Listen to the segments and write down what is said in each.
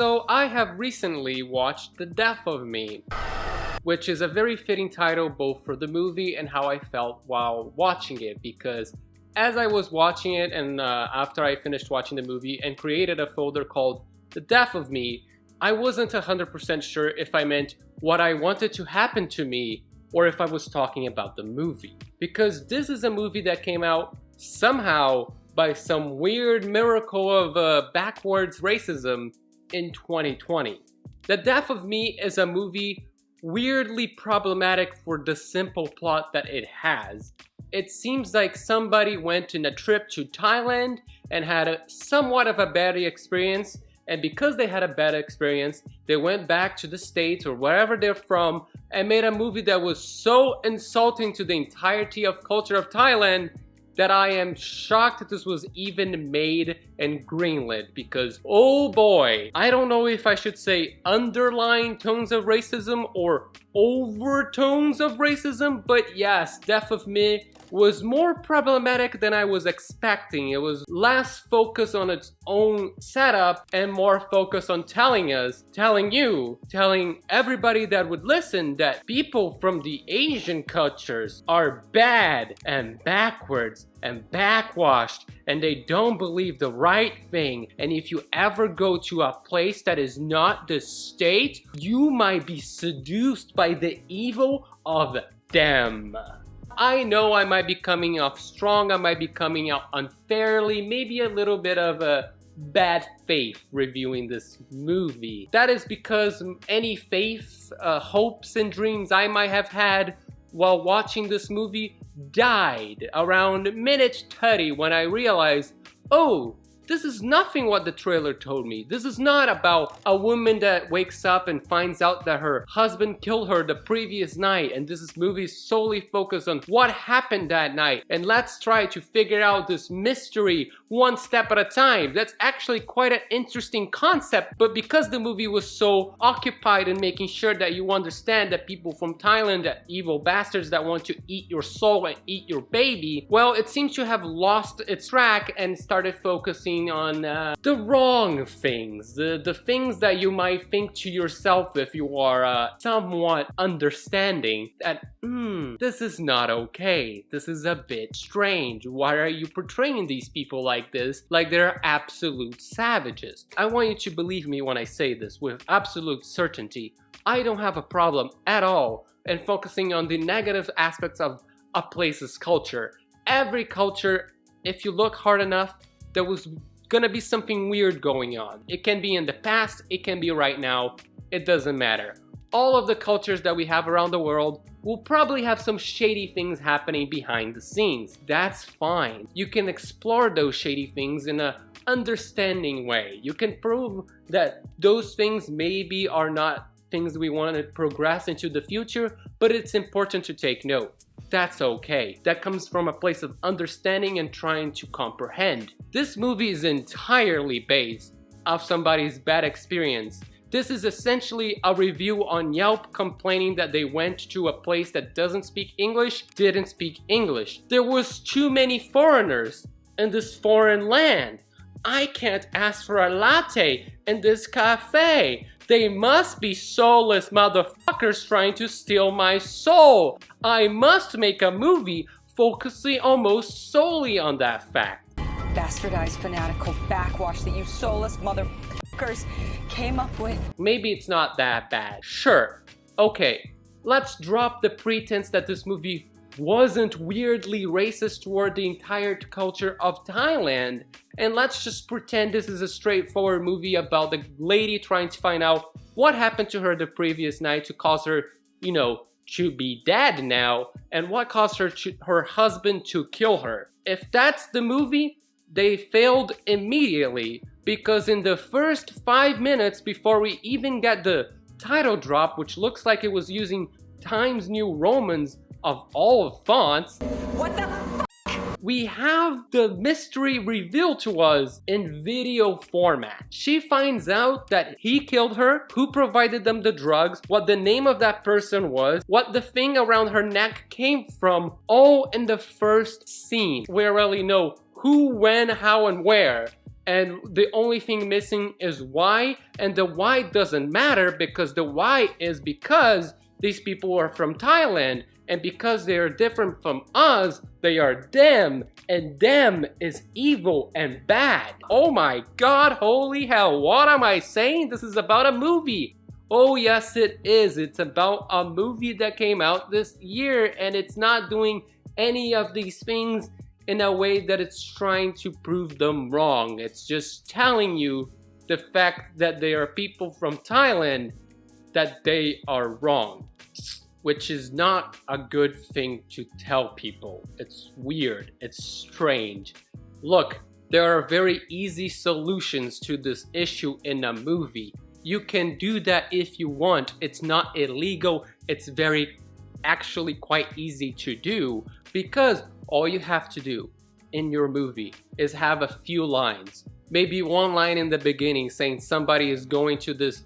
So I have recently watched The Death of Me, which is a very fitting title both for the movie and how I felt while watching it, because as I was watching it and after I finished watching the movie and created a folder called The Death of Me, I wasn't 100% sure if I meant what I wanted to happen to me or if I was talking about the movie. Because this is a movie that came out somehow by some weird miracle of backwards racism in 2020. The Death of Me is a movie weirdly problematic for the simple plot that it has. It seems like somebody went on a trip to Thailand and had somewhat of a bad experience, and because they had a bad experience, they went back to the States or wherever they're from and made a movie that was so insulting to the entirety of culture of Thailand that I am shocked that this was even made and greenlit, because oh boy, I don't know if I should say underlying tones of racism or overtones of racism, but yes, Death of Me was more problematic than I was expecting. It was less focused on its own setup and more focused on telling everybody that would listen that people from the Asian cultures are bad and backwards and backwashed and they don't believe the right thing, and if you ever go to a place that is not the state, you might be seduced by the evil of them. I know I might be coming off strong, I might be coming out unfairly, maybe a little bit of a bad faith reviewing this movie. That is because any faith, hopes and dreams I might have had while watching this movie died around minute 30 when I realized, oh, this is nothing what the trailer told me. This is not about a woman that wakes up and finds out that her husband killed her the previous night, and this movie is solely focused on what happened that night, and let's try to figure out this mystery one step at a time. That's actually quite an interesting concept, but because the movie was so occupied in making sure that you understand that people from Thailand are evil bastards that want to eat your soul and eat your baby, well, it seems to have lost its track and started focusing on the wrong things, the things that you might think to yourself if you are somewhat understanding that, this is not okay, this is a bit strange, why are you portraying these people like this, like they're absolute savages? I want you to believe me when I say this with absolute certainty. I don't have a problem at all in focusing on the negative aspects of a place's culture. Every culture, if you look hard enough, there was gonna be something weird going on. It can be in the past, it can be right now, it doesn't matter. All of the cultures that we have around the world will probably have some shady things happening behind the scenes. That's fine. You can explore those shady things in an understanding way. You can prove that those things maybe are not things we want to progress into the future, but it's important to take note. That's okay. That comes from a place of understanding and trying to comprehend. This movie is entirely based off somebody's bad experience. This is essentially a review on Yelp complaining that they went to a place that didn't speak English. There was too many foreigners in this foreign land. I can't ask for a latte in this cafe. They must be soulless motherfuckers trying to steal my soul. I must make a movie focusing almost solely on that fact. Bastardized fanatical backwash that you soulless motherfuckers came up with. Maybe it's not that bad. Sure. Okay. Let's drop the pretense that this movie wasn't weirdly racist toward the entire culture of Thailand, and let's just pretend this is a straightforward movie about the lady trying to find out what happened to her the previous night to cause her, to be dead now, and what caused her husband to kill her. If that's the movie, they failed immediately, because in the first 5 minutes before we even get the title drop, which looks like it was using Times New Romans of all fonts, what the f***? We have the mystery revealed to us in video format. She finds out that he killed her, who provided them the drugs, what the name of that person was, what the thing around her neck came from, all in the first scene. We already know who, when, how, and where. and the only thing missing is why, and the why doesn't matter because the why is because these people are from Thailand, and because they are different from us, they are them, and them is evil and bad. Oh my god, holy hell, what am I saying? This is about a movie. Oh yes it is, it's about a movie that came out this year, and it's not doing any of these things in a way that it's trying to prove them wrong. It's just telling you the fact that they are people from Thailand, that they are wrong. Which is not a good thing to tell people. It's weird, it's strange. Look, there are very easy solutions to this issue in a movie. You can do that if you want. It's not illegal, it's actually quite easy to do, because all you have to do in your movie is have a few lines. Maybe one line in the beginning saying somebody is going to this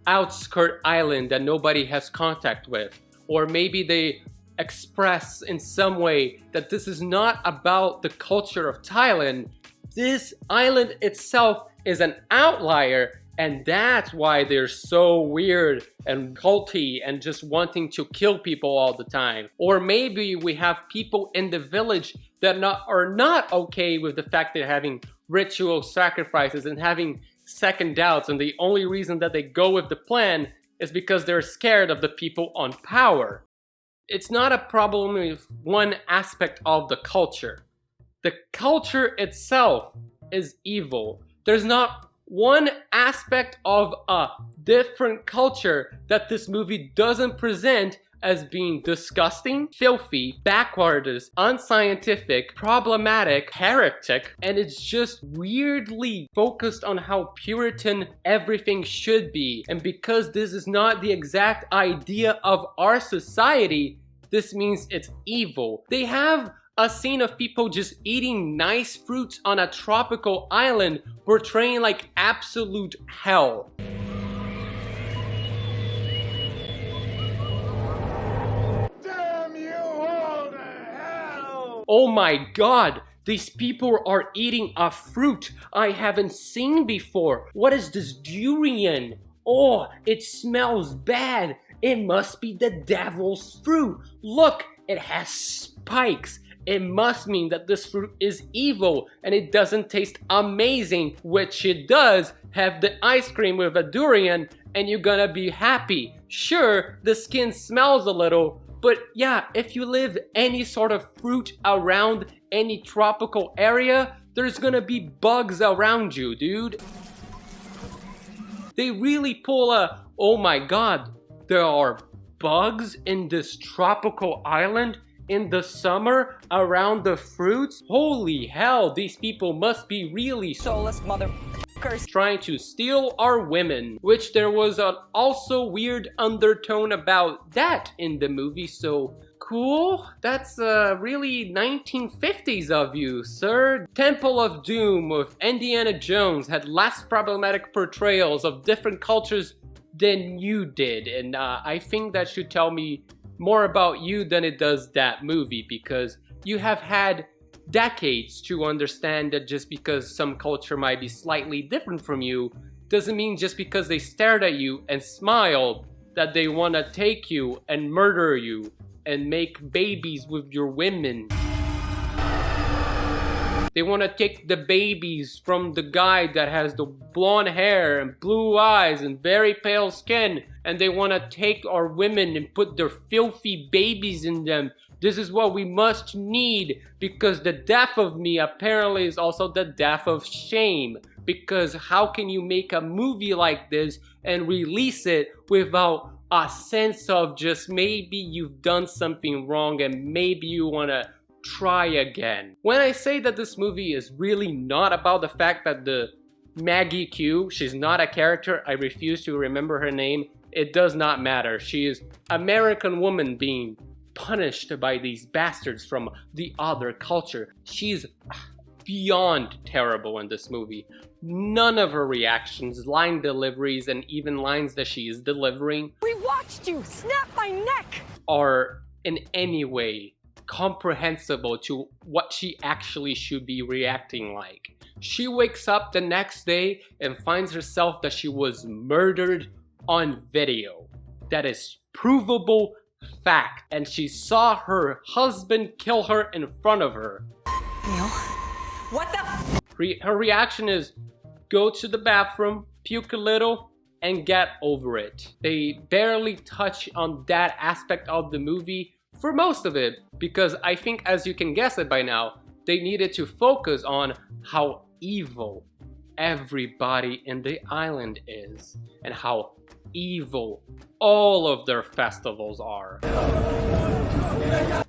outskirt island that nobody has contact with. Or maybe they express in some way that this is not about the culture of Thailand. This island itself is an outlier, and that's why they're so weird and culty and just wanting to kill people all the time. Or maybe we have people in the village that are not okay with the fact they're having ritual sacrifices and having second doubts, and the only reason that they go with the plan is because they're scared of the people on power. It's not a problem with one aspect of the culture. The culture itself is evil. There's not one aspect of a different culture that this movie doesn't present as being disgusting, filthy, backwards, unscientific, problematic, heretic, and it's just weirdly focused on how Puritan everything should be. And because this is not the exact idea of our society, this means it's evil. They have a scene of people just eating nice fruits on a tropical island, portraying like absolute hell. Oh my god, these people are eating a fruit I haven't seen before. What is this durian? Oh, it smells bad. It must be the devil's fruit. Look, it has spikes. It must mean that this fruit is evil and it doesn't taste amazing, which it does. Have the ice cream with a durian and you're gonna be happy. Sure, the skin smells a little, but yeah, if you live any sort of fruit around any tropical area, there's gonna be bugs around you, dude. They really pull a, oh my god, there are bugs in this tropical island in the summer around the fruits? Holy hell, these people must be really soulless motherfuckers trying to steal our women, which there was an also weird undertone about that in the movie. So cool, that's really 1950s of you, sir. Temple of Doom with Indiana Jones had less problematic portrayals of different cultures than you did, and I think that should tell me more about you than it does that movie, because you have had decades to understand that just because some culture might be slightly different from you doesn't mean just because they stared at you and smiled that they want to take you and murder you and make babies with your women. They want to take the babies from the guy that has the blonde hair and blue eyes and very pale skin, and they want to take our women and put their filthy babies in them. This is what we must need, because the death of me apparently is also the death of shame. Because how can you make a movie like this and release it without a sense of just maybe you've done something wrong and maybe you want to try again? When I say that this movie is really not about the fact that the Maggie Q, she's not a character, I refuse to remember her name, it does not matter. She is American woman being punished by these bastards from the other culture. She's beyond terrible in this movie. None of her reactions, line deliveries, and even lines that she is delivering, we watched you snap my neck, are in any way comprehensible to what she actually should be reacting like. She wakes up the next day and finds herself that she was murdered on video. That is provable fact. And she saw her husband kill her in front of her. Neil, what the Her reaction is go to the bathroom, puke a little, and get over it. They barely touch on that aspect of the movie for most of it, because I think, as you can guess it by now, they needed to focus on how evil everybody in the island is and how evil all of their festivals are.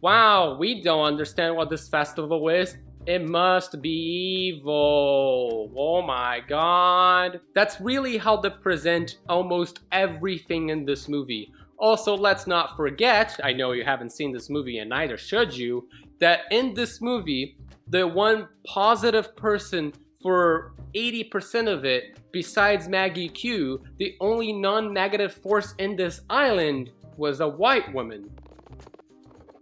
Wow, we don't understand what this festival is. It must be evil. Oh my god. That's really how they present almost everything in this movie. Also, let's not forget, I know you haven't seen this movie and neither should you, that in this movie, the one positive person for 80% of it, besides Maggie Q, the only non-negative force in this island was a white woman.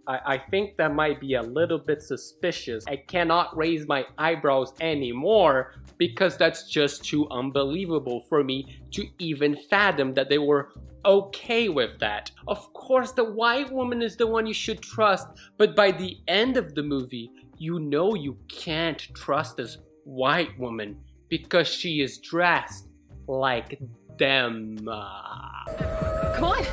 I think that might be a little bit suspicious. I cannot raise my eyebrows anymore because that's just too unbelievable for me to even fathom that they were okay with that. Of course, the white woman is the one you should trust, but by the end of the movie, you know you can't trust this white woman because she is dressed like them. Come on.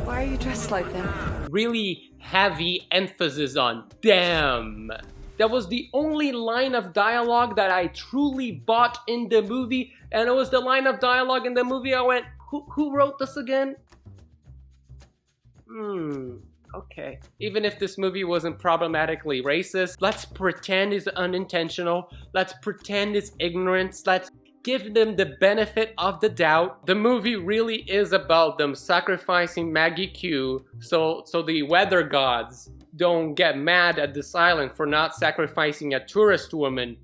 Why are you dressed like them? Really heavy emphasis on them. That was the only line of dialogue that I truly bought in the movie, and it was the line of dialogue in the movie I went, who wrote this again? Okay. Even if this movie wasn't problematically racist, let's pretend it's unintentional. Let's pretend it's ignorance. Let's give them the benefit of the doubt. The movie really is about them sacrificing Maggie Q so the weather gods don't get mad at this island for not sacrificing a tourist woman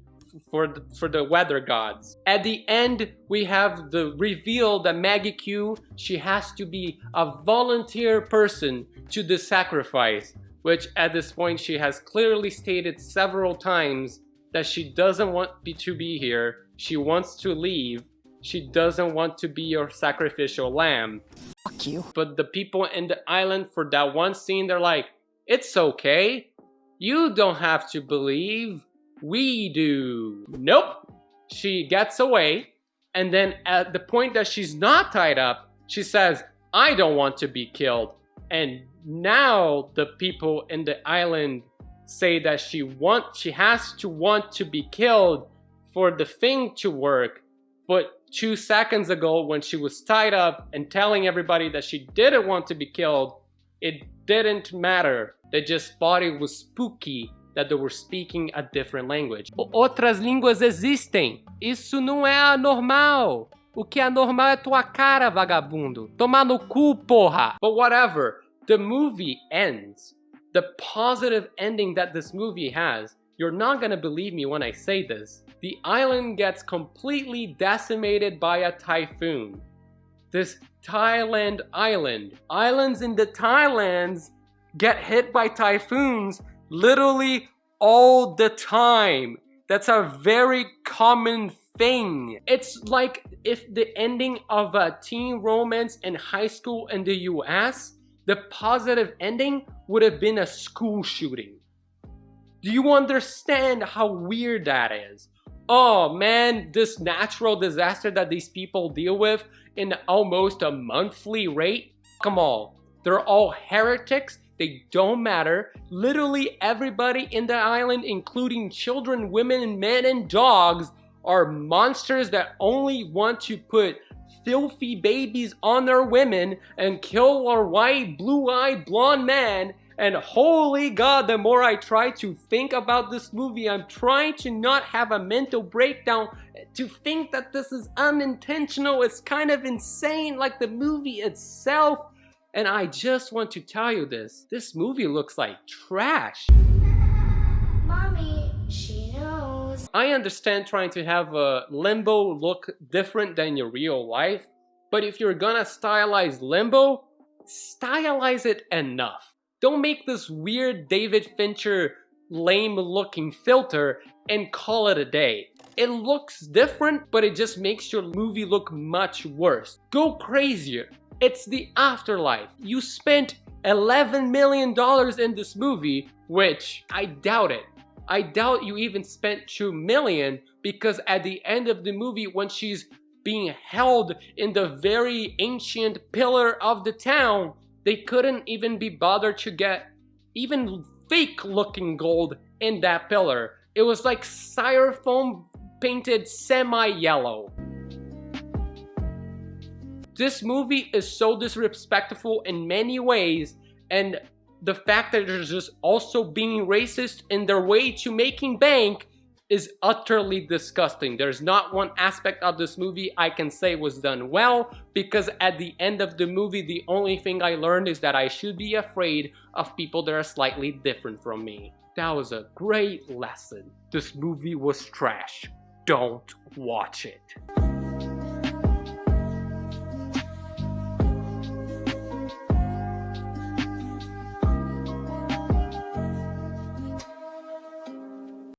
for the weather gods. At the end, we have the reveal that Maggie Q, she has to be a volunteer person to the sacrifice, which at this point she has clearly stated several times that she doesn't want to be here. She wants to leave. She doesn't want to be your sacrificial lamb. Fuck you. But the people in the island for that one scene, they're like, it's okay. You don't have to believe. We do. Nope. She gets away. And then at the point that she's not tied up, she says, I don't want to be killed. And now the people in the island say that she has to want to be killed for the thing to work. But 2 seconds ago, when she was tied up and telling everybody that she didn't want to be killed, it didn't matter. They just thought it was spooky that they were speaking a different language. Outras línguas existem. Isso não é anormal. O que é anormal é tua cara, vagabundo. Toma no cu, porra. But whatever. The movie ends. The positive ending that this movie has, you're not gonna believe me when I say this. The island gets completely decimated by a typhoon. This Thailand island. Islands in the Thailands get hit by typhoons literally all the time. That's a very common thing. It's like if the ending of a teen romance in high school in the US, the positive ending would have been a school shooting. Do you understand how weird that is? Oh man, this natural disaster that these people deal with in almost a monthly rate? Come on, they're all heretics. They don't matter. Literally everybody in the island, including children, women, men, and dogs, are monsters that only want to put filthy babies on their women and kill a white, blue-eyed, blonde man. And holy God, the more I try to think about this movie, I'm trying to not have a mental breakdown. To think that this is unintentional, it's kind of insane, like the movie itself. And I just want to tell you this movie looks like trash. Mommy, she knows. I understand trying to have a Limbo look different than your real life, but if you're gonna stylize Limbo, stylize it enough. Don't make this weird David Fincher lame looking filter and call it a day. It looks different, but it just makes your movie look much worse. Go crazier. It's the afterlife. You spent $11 million in this movie, which I doubt it. I doubt you even spent $2 million, because at the end of the movie, when she's being held in the very ancient pillar of the town, they couldn't even be bothered to get even fake looking gold in that pillar. It was like styrofoam painted semi-yellow. This movie is so disrespectful in many ways, and the fact that they're just also being racist in their way to making bank is utterly disgusting. There's not one aspect of this movie I can say was done well, because at the end of the movie, the only thing I learned is that I should be afraid of people that are slightly different from me. That was a great lesson. This movie was trash. Don't watch it.